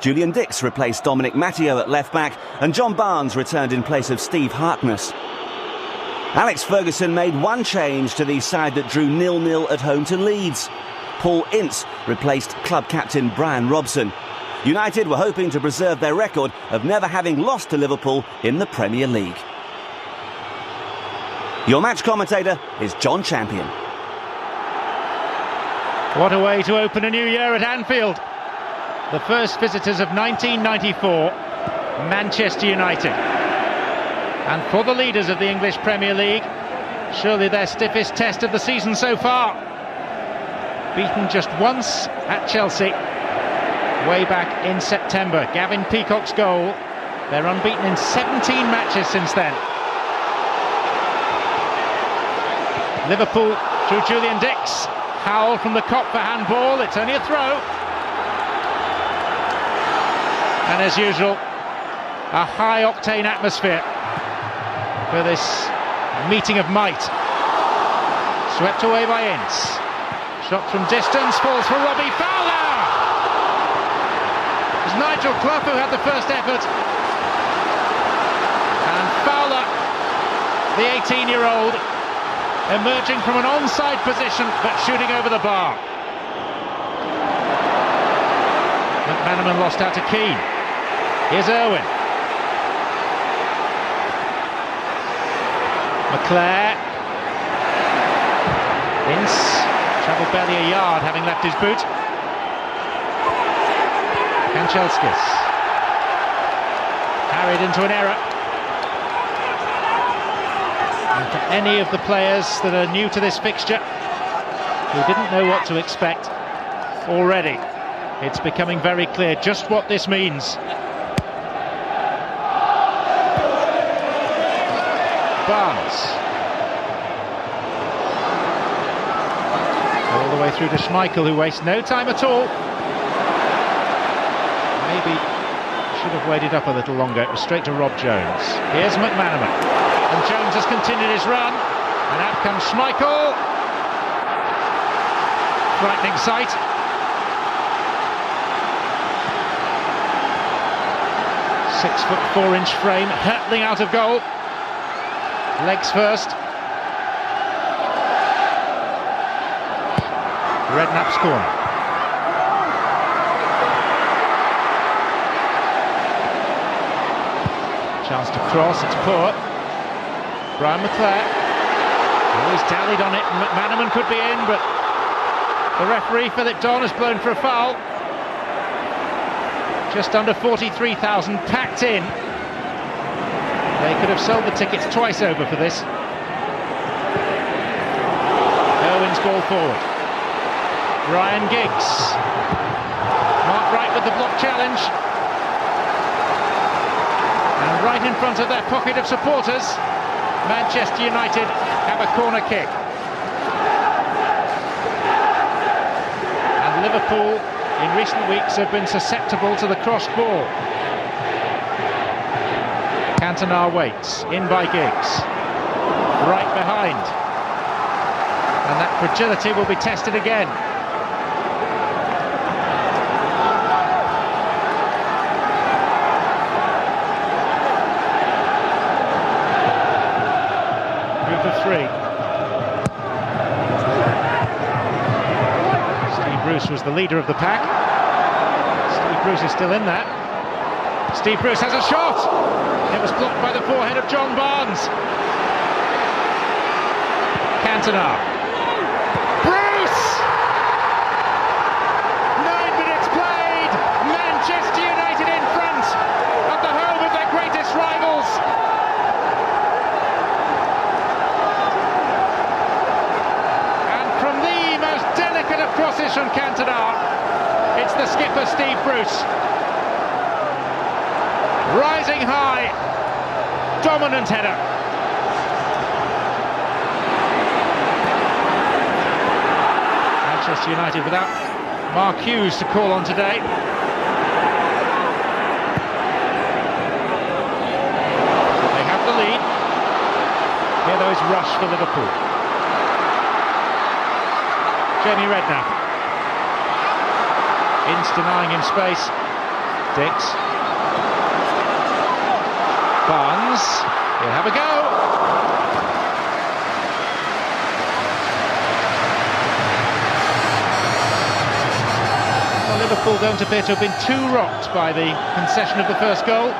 Julian Dix replaced Dominic Matteo at left-back and John Barnes returned in place of Steve Harkness. Alex Ferguson made one change to the side that drew 0-0 at home to Leeds. Paul Ince replaced club captain Brian Robson. United were hoping to preserve their record of never having lost to Liverpool in the Premier League. Your match commentator is John Champion. What a way to open a new year at Anfield. The first visitors of 1994, Manchester United. And for the leaders of the English Premier League, surely their stiffest test of the season so far. Beaten just once at Chelsea, way back in September. Gavin Peacock's goal. They're unbeaten in 17 matches since then. Liverpool through Julian Dix. Howell from the Kop for handball. It's only a throw. And as usual, a high-octane atmosphere for this meeting of might. Swept away by Ince. Shot from distance, falls for Robbie Fowler! It was Nigel Clough who had the first effort. And Fowler, the 18-year-old, emerging from an onside position but shooting over the bar. McManaman lost out to Keane. Here's Irwin. McClare. Ince travelled barely a yard, having left his boot. Kanchelskis. Carried into an error. And for any of the players that are new to this fixture, who didn't know what to expect, already it's becoming very clear just what this means. Barnes. All the way through to Schmeichel, who wastes no time at all. Maybe should have waited up a little longer. It was straight to Rob Jones. Here's McManaman. And Jones has continued his run. And out comes Schmeichel. Frightening sight. .6'4" frame, hurtling out of goal. Legs first. Redknapp's corner. Chance to cross, it's poor. Brian McClare. He's tallied on it, and McManaman could be in, but the referee, Philip Don, has blown for a foul. Just under 43,000 packed in. They could have sold the tickets twice over for this. Irwin's ball forward. Ryan Giggs. Mark Wright with the block challenge. And right in front of their pocket of supporters, Manchester United have a corner kick. And Liverpool in recent weeks have been susceptible to the crossed ball. Cantona waits, in by Giggs. Right behind. And that fragility will be tested again. Group of three. Steve Bruce was the leader of the pack. Steve Bruce is still in that. Steve Bruce has a shot! It was blocked by the forehead of John Barnes. Cantona. Bruce! 9 minutes played! Manchester United in front at the home of their greatest rivals. And from the most delicate of crosses from Cantona, it's the skipper Steve Bruce. Rising high, dominant header. Manchester United without Mark Hughes to call on today. But they have the lead. Here though is Rush for Liverpool. Jamie Redknapp. Ince denying him space. Dix. Barnes. He'll have a go. Well, Liverpool don't appear to have been too rocked by the concession of the first goal.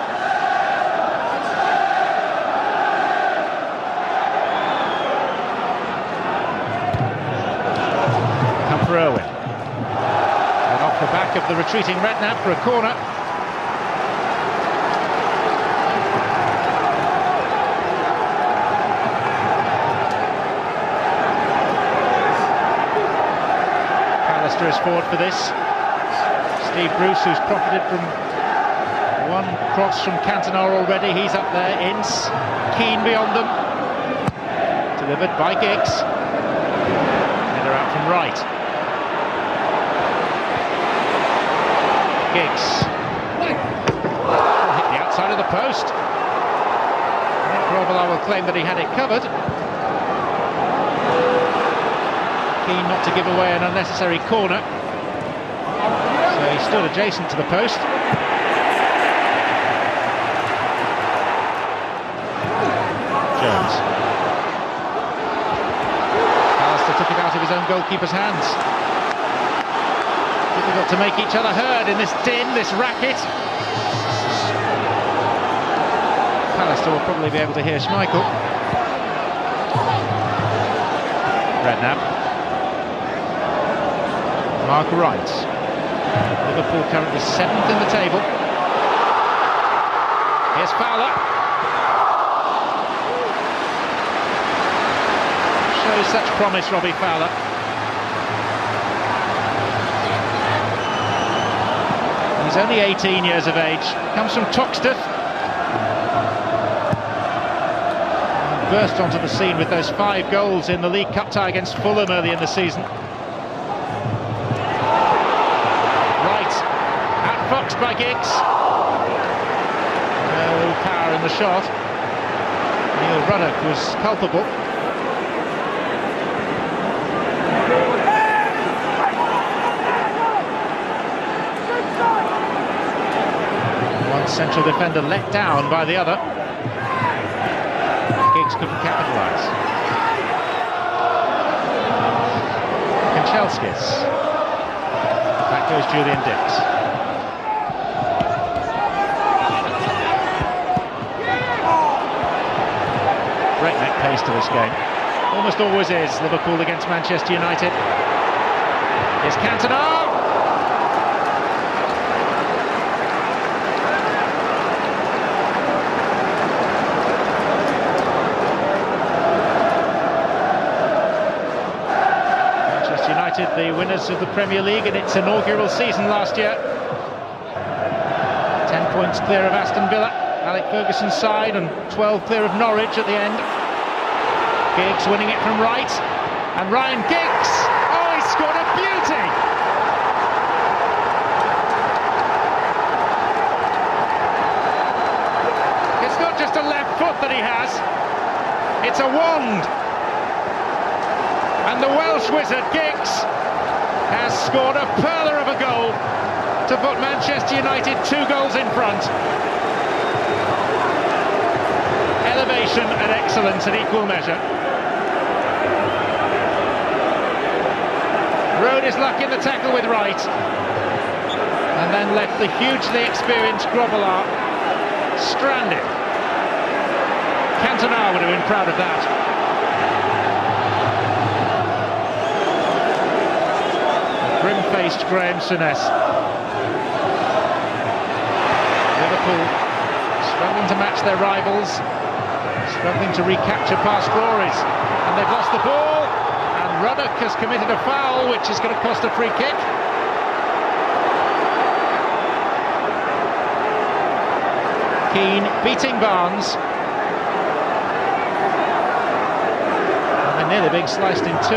Come for Irwin. And off the back of the retreating Redknapp for a corner. Is forward for this. Steve Bruce, who's profited from one cross from Cantona already, he's up there. Ince, Keane beyond them. Delivered by Giggs. Header out from right. Giggs. Hit the outside of the post. Grobbelaar will claim that he had it covered. Keen not to give away an unnecessary corner, so he stood adjacent to the post. Jones. Alistair took it out of his own goalkeeper's hands. Difficult to make each other heard in this din, this racket. Alistair will probably be able to hear Schmeichel. Redknapp. Mark Wright. Liverpool currently 7th in the table. Here's Fowler. Shows such promise, Robbie Fowler. He's only 18 years of age. Comes from Toxteth. Burst onto the scene with those 5 goals in the League Cup tie against Fulham early in the season. Foxed by Giggs. No power in the shot. Neil Ruddock was culpable. One central defender let down by the other. Giggs couldn't capitalise. Kanchelskis. Back goes Julian Dix. Breakneck pace to this game. Almost always is, Liverpool against Manchester United. Here's Cantona! Manchester United, the winners of the Premier League in its inaugural season last year. 10 points clear of Aston Villa, Alex Ferguson's side, and 12 clear of Norwich at the end. Giggs winning it from right, and Ryan Giggs, oh, he scored a beauty! It's not just a left foot that he has, it's a wand. And the Welsh wizard Giggs has scored a pearler of a goal to put Manchester United 2 goals in front. Elevation and excellence at equal measure. Rode his luck in the tackle with Wright, and then left the hugely experienced Grobbelaar stranded. Cantona would have been proud of that. Grim-faced Graham Souness. Liverpool struggling to match their rivals, struggling to recapture past glories, and they've lost the ball. And Ruddock has committed a foul, which is going to cost a free kick. Keane beating Barnes. And they're nearly being sliced in 2.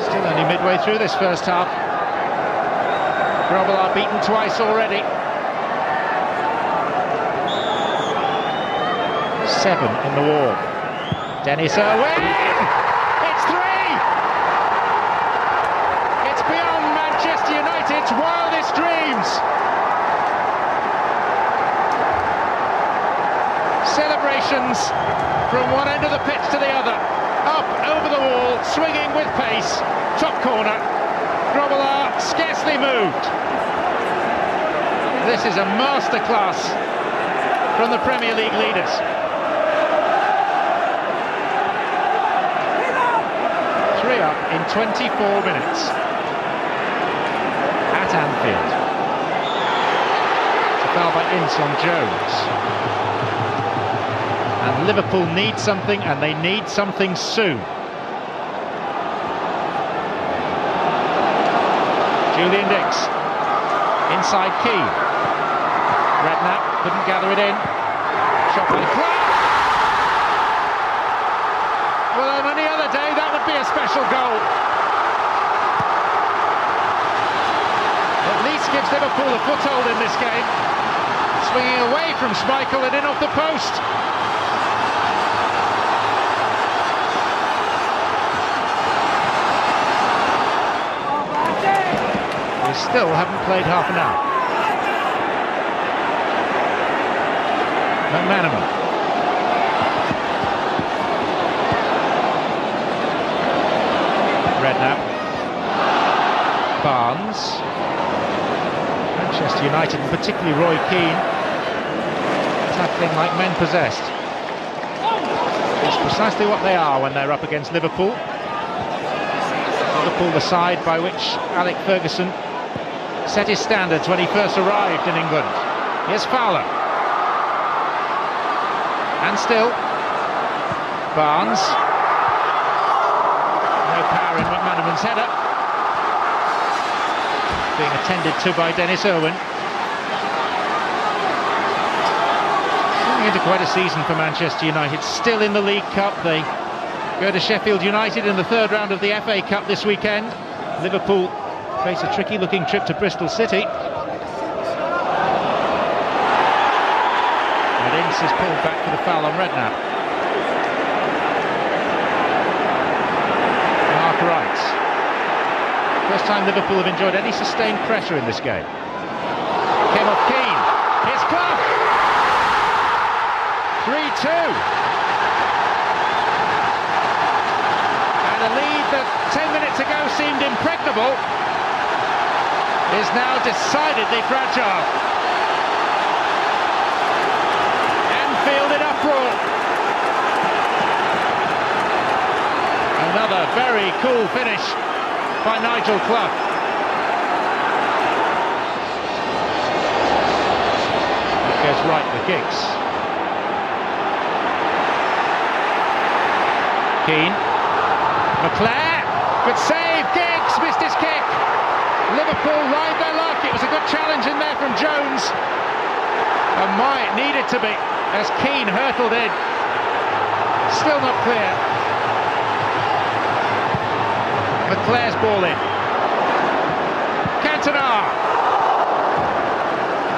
Still only midway through this first half. Grobbelaar beaten twice already. 7 in the wall. Dennis Irwin! It's 3! Manchester United's wildest dreams. Celebrations from one end of the pitch to the other. Up, over the wall, swinging with pace. Top corner. Grobbelaar scarcely moved. This is a masterclass from the Premier League leaders. Three up in 24 minutes at Anfield. It's a foul by Ince on Jones. And Liverpool need something, and they need something soon. Julian Dix, inside Keane. Redknapp couldn't gather it in. Shot by Clark. Well, on any other day, that would be a special goal. At least gives Liverpool a foothold in this game. Swinging away from Schmeichel and in off the post. We still haven't played half an hour. McManaman. Redknapp. Barnes. Manchester United, and particularly Roy Keane, tackling like men possessed. It's precisely what they are when they're up against Liverpool. Liverpool, the side by which Alex Ferguson set his standards when he first arrived in England. Here's Fowler. And still, Barnes. No power in McManaman's header. Being attended to by Dennis Irwin. Coming into quite a season for Manchester United. Still in the League Cup. They go to Sheffield United in the third round of the FA Cup this weekend. Liverpool face a tricky looking trip to Bristol City. And Ince is pulled back for the foul on Redknapp. Mark Wright. First time Liverpool have enjoyed any sustained pressure in this game. Came off Keane. Here's Clough. 3-2. And a lead that 10 minutes ago seemed impregnable is now decidedly fragile. Anfield in uproar. Another very cool finish by Nigel Clough. That goes right for Giggs. Keane. McClare. Good save. Giggs missed his kick. Liverpool ride their luck. It was a good challenge in there from Jones. And my, it needed to be, as Keane hurtled in. Still not clear. McClare's ball in. Cantona.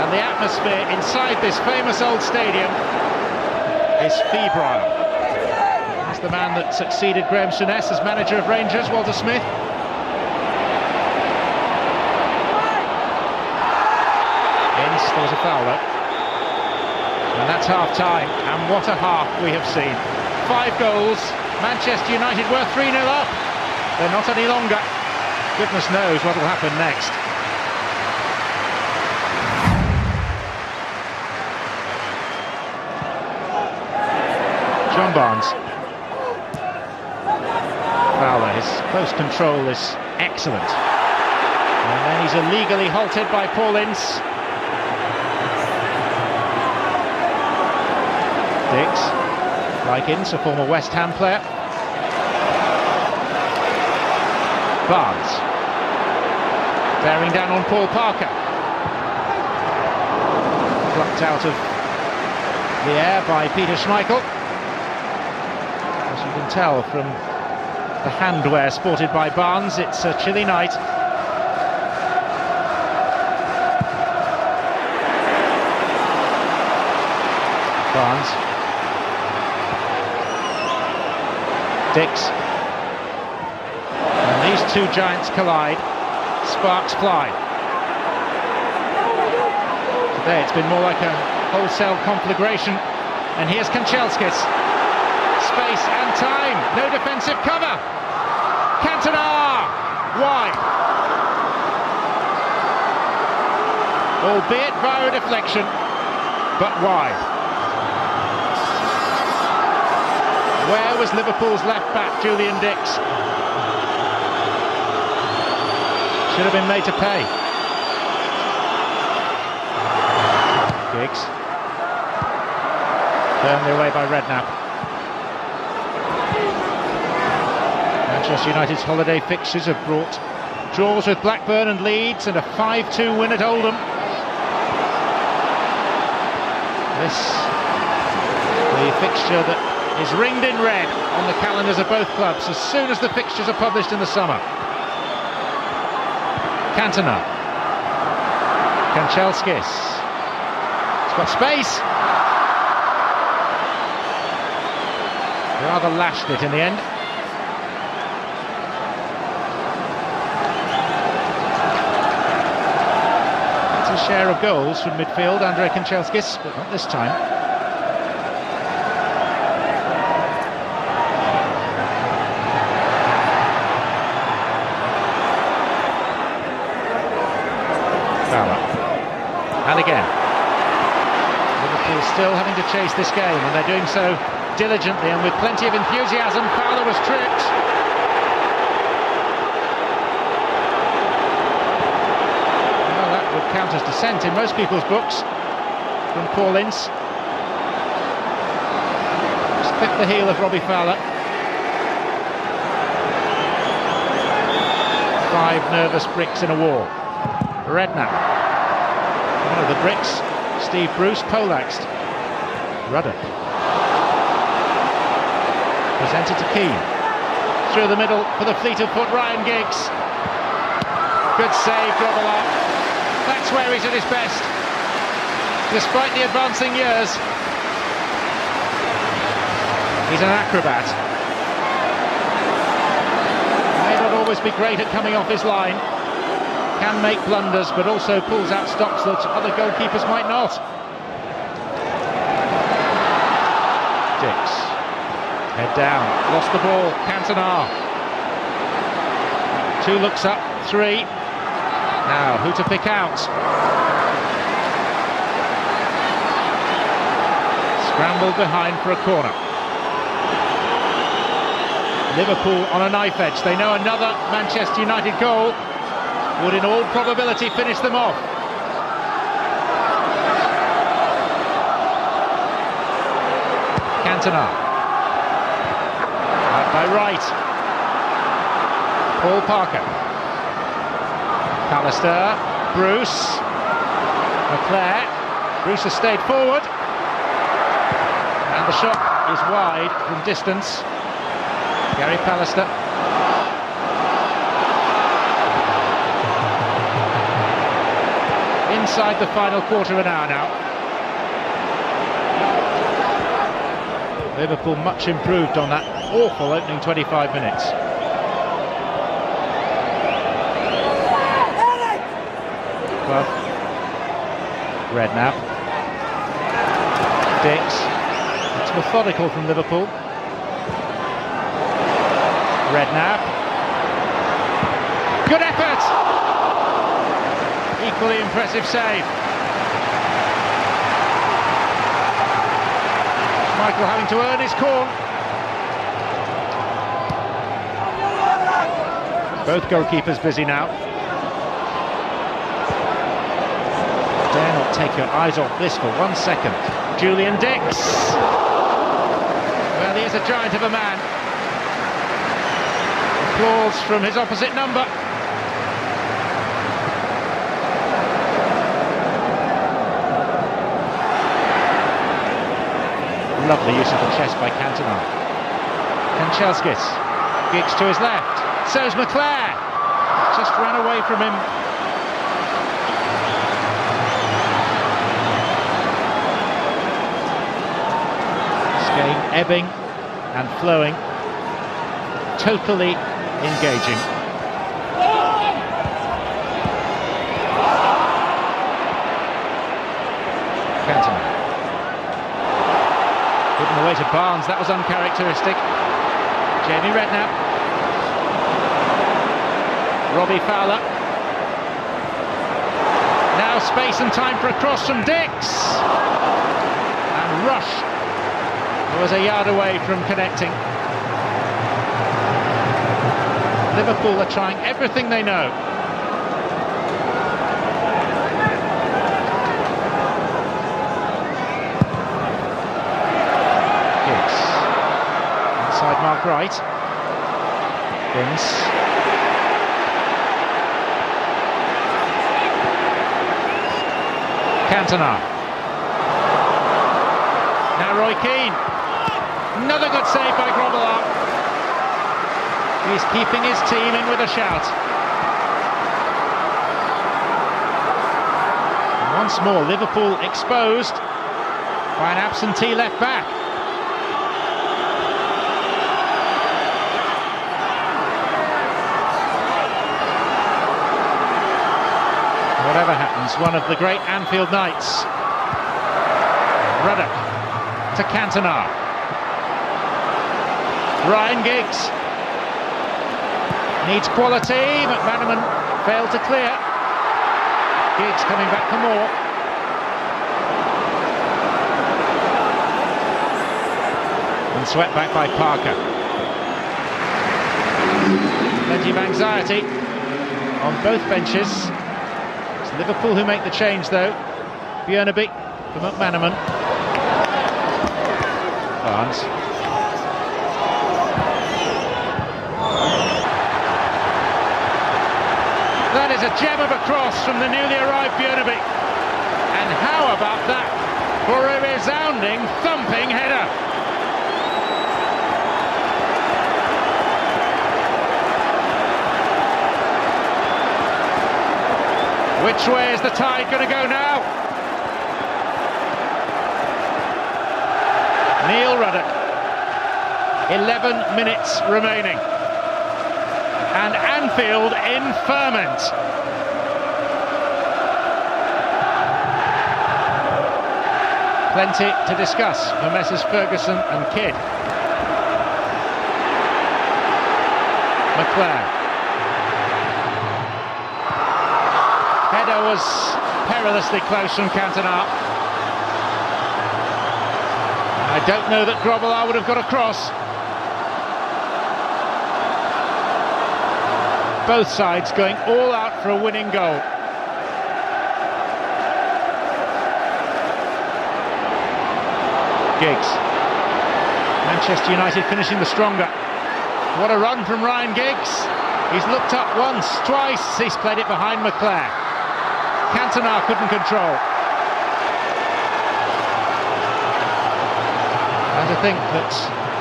And the atmosphere inside this famous old stadium is febrile. That's the man that succeeded Graham Souness as manager of Rangers, Walter Smith. There was a foul though. And that's half-time, and what a half we have seen. 5 goals, Manchester United were 3-0 up. They're not any longer. Goodness knows what will happen next. John Barnes. Fowler, his close control is excellent. And then he's illegally halted by Paul Ince. Dix, like Ince, a former West Ham player. Barnes, bearing down on Paul Parker. Plucked out of the air by Peter Schmeichel. As you can tell from the handwear sported by Barnes, it's a chilly night. Barnes. Dix. And these two giants collide. sparks fly. Today it's been more like a wholesale conflagration. And here's Kanchelskis. Space and time. No defensive cover. Cantona! Wide. Albeit via a deflection, but wide. Where was Liverpool's left back, Julian Dix? Should have been made to pay. Giggs. Firmly away by Redknapp. Manchester United's holiday fixtures have brought draws with Blackburn and Leeds and a 5-2 win at Oldham. This the fixture that is ringed in red on the calendars of both clubs as soon as the fixtures are published in the summer. Cantona. Kanchelskis. He's got space. He rather lashed it in the end. That's a share of goals from midfield, Andrei Kanchelskis, but not this time. And again, Liverpool still having to chase this game, and they're doing so diligently and with plenty of enthusiasm. Fowler was tripped. Well, that would count as dissent in most people's books from Paul Ince. Just clipped the heel of Robbie Fowler. 5 nervous bricks in a wall. Redknapp. One of the bricks, Steve Bruce poleaxed. Ruddock. Presented to Keane. Through the middle for the fleet of foot, Ryan Giggs. Good save, Grobbelaar. That's where he's at his best. Despite the advancing years, he's an acrobat. May not always be great at coming off his line. Can make blunders, but also pulls out stops that other goalkeepers might not. Dix. Head down. Lost the ball. Cantona. 2 looks up. 3. Now, who to pick out? Scrambled behind for a corner. Liverpool on a knife edge. They know another Manchester United goal would in all probability finish them off. Cantona. Out by right. Paul Parker. Pallister. Bruce. McClare. Bruce has stayed forward. And the shot is wide from distance. Gary Pallister. Inside the final quarter of an hour now. Liverpool much improved on that awful opening 25 minutes. Well, Redknapp. Dix. It's methodical from Liverpool. Redknapp. Good effort! Equally impressive save. Michael having to earn his corn. Both goalkeepers busy now. Dare not take your eyes off this for 1 second. Julian Dix. Well, he is a giant of a man. Applause from his opposite number. Lovely use of the chest by Cantona. Kanchelskis. Giggs to his left. So's McClare. Just ran away from him. This game ebbing and flowing. Totally engaging. away to Barnes, that was uncharacteristic. Jamie Redknapp. Robbie Fowler. Now space and time for a cross from Dix. And Rush was a yard away from connecting. Liverpool are trying everything they know. Giggs. Inside Mark Wright. Vince. Cantona. Now Roy Keane. Another good save by Grobbelaar. He's keeping his team in with a shout. And once more, Liverpool exposed by an absentee left back. Whatever happens, one of the great Anfield nights. Ruddock to Cantona. Ryan Giggs needs quality. McManaman failed to clear. Giggs coming back for more. And swept back by Parker. Plenty of anxiety on both benches. It's Liverpool who make the change though. Björneby for McManaman. Barnes. That is a gem of a cross from the newly arrived Björneby. And how about that for a resounding, thumping header? Which way is the tide going to go now? Neil Ruddock. 11 minutes remaining. And Anfield in ferment. Plenty to discuss for Messrs Ferguson and Kidd. McClare. Header was perilously close from Cantona. I don't know that Grobbelaar would have got across. Both sides going all out for a winning goal. Giggs. Manchester United finishing the stronger. What a run from Ryan Giggs. He's looked up once, twice. He's played it behind McClare. Cantona couldn't control. And to think that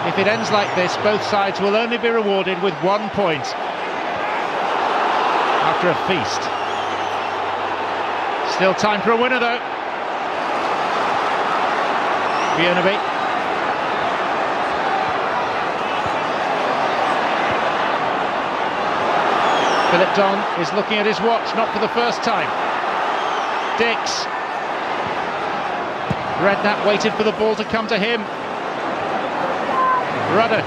if it ends like this, both sides will only be rewarded with 1 point. After a feast. Still time for a winner though. Björneby. Philip Don is looking at his watch, not for the first time. Dix. Redknapp waited for the ball to come to him. Ruddock.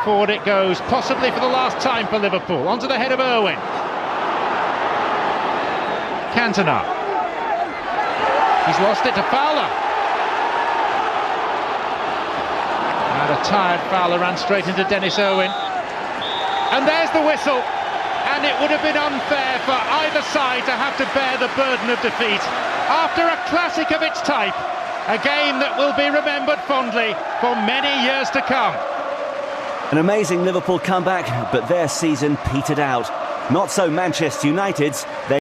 Forward it goes, possibly for the last time for Liverpool. Onto the head of Irwin. Cantona. He's lost it to Fowler. And a tired Fowler ran straight into Dennis Irwin. And there's the whistle. And it would have been unfair for either side to have to bear the burden of defeat. After a classic of its type, a game that will be remembered fondly for many years to come. An amazing Liverpool comeback, but their season petered out. Not so Manchester United's.